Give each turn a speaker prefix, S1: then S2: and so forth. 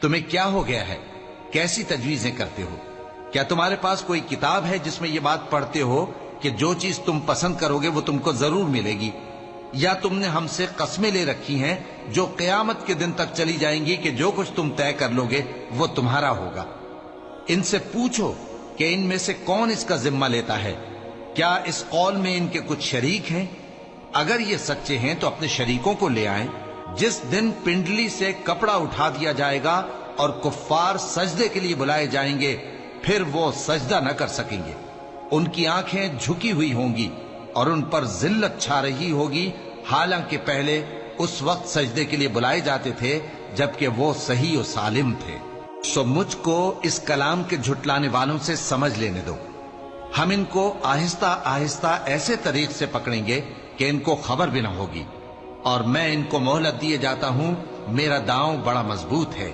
S1: تمہیں کیا ہو گیا ہے؟ کیسی تجویزیں کرتے ہو؟ کیا تمہارے پاس کوئی کتاب ہے جس میں یہ بات پڑھتے ہو کہ جو چیز تم پسند کرو گے وہ تم کو ضرور ملے گی؟ یا تم نے ہم سے قسمیں لے رکھی ہیں جو قیامت کے دن تک چلی جائیں گی کہ جو کچھ تم طے کر لو گے وہ تمہارا ہوگا؟ ان سے پوچھو کہ ان میں سے کون اس کا ذمہ لیتا ہے؟ کیا اس قول میں ان کے کچھ شریک ہیں؟ اگر یہ سچے ہیں تو اپنے شریکوں کو لے آئیں۔ جس دن پنڈلی سے کپڑا اٹھا دیا جائے گا اور کفار سجدے کے لیے بلائے جائیں گے، پھر وہ سجدہ نہ کر سکیں گے۔ ان کی آنکھیں جھکی ہوئی ہوں گی اور ان پر ذلت چھا رہی ہوگی، حالانکہ پہلے اس وقت سجدے کے لیے بلائے جاتے تھے جبکہ وہ صحیح و سالم تھے۔ سو مجھ کو اس کلام کے جھٹلانے والوں سے سمجھ لینے دو۔ ہم ان کو آہستہ آہستہ ایسے طریق سے پکڑیں گے کہ ان کو خبر بھی نہ ہوگی، اور میں ان کو مہلت دیے جاتا ہوں، میرا داؤں بڑا مضبوط ہے۔